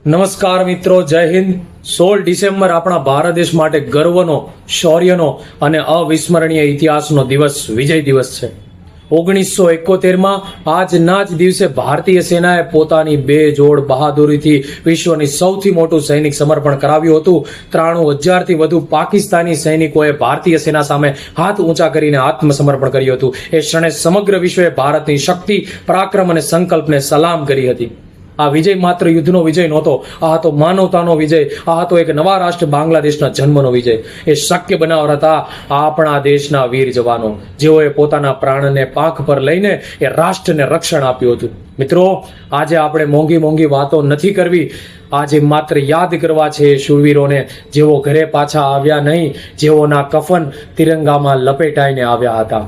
નમસ્કાર મિત્રો, જય હિન્દ। 16 ડિસેમ્બર આપણા ભારત દેશ માટે ગર્વનો, શૌર્યનો અને અવિસ્મરણીય ઇતિહાસનો દિવસ, વિજય દિવસ છે। 1971માં આજના જ દિવસે ભારતીય સેનાએ પોતાની બેજોડ બહાદુરીથી વિશ્વની સૌથી મોટું સૈનિક સમર્પણ કરાવ્યું હતું। 93,000થી વધુ પાકિસ્તાની સૈનિકોએ ભારતીય સેના સામે હાથ ઊંચા કરીને આત્મસમર્પણ કર્યું હતું। એ ક્ષણે સમગ્ર વિશ્વએ ભારતની શક્તિ, પરાક્રમ અને સંકલ્પને સલામ કરી હતી। આ વિજય માત્ર યુદ્ધનો વિજય નહોતો, આ હતો માનવતાનો વિજય, આ હતો એક નવા રાષ્ટ્ર બાંગ્લાદેશના જન્મનો વિજય। એ શક્ય બનાવવા હતા આપણા દેશના વીર જવાનો, જેઓએ પોતાના પ્રાણને પાંખ પર લઈને એ રાષ્ટ્રને રક્ષણ આપ્યું હતું। મિત્રો, આજે આપણે મોંઘી વાતો નથી કરવી, આજે માત્ર યાદ કરવા છે એ શૂરવીરોને, જેઓ ઘરે પાછા આવ્યા નહીં, જેઓના કફન તિરંગામાં લપેટાઈને આવ્યા હતા,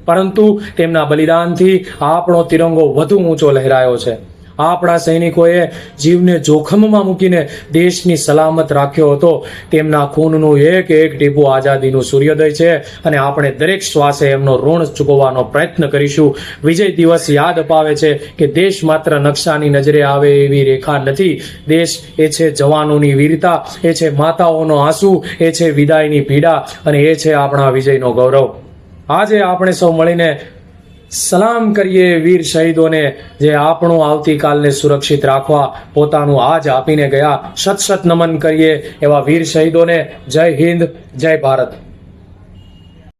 પરંતુ તેમના બલિદાનથી આપણો તિરંગો વધુ ઊંચો લહેરાયો છે। આપણા સૈનિકોએ જીવને જોખમમાં મૂકીને દેશની સલામત રાખ્યો હતો। તેમના ખૂનનું એક એક ટીપું આઝાદીનું સૂર્યોદય છે અને આપણે દરેક શ્વાસે એમનો ઋણ ચૂકવવાનો પ્રયત્ન કરીશું। વિજય દિવસ યાદ અપાવે છે કે દેશ માત્ર નકશાની નજરે આવે એવી રેખા નથી। દેશ એ છે જવાનોની વીરતા, એ છે માતાઓનો આંસુ, એ છે વિદાયની પીડા અને એ છે આપણા વિજયનો ગૌરવ। આજે આપણે સૌ મળીને સલામ કરીએ વીર શહીદોને, જે આપણું આવતીકાલને સુરક્ષિત રાખવા પોતાનું આજ આપીને ગયા। શત શત નમન કરીએ એવા વીર શહીદોને। જય હિન્દ, જય ભારત।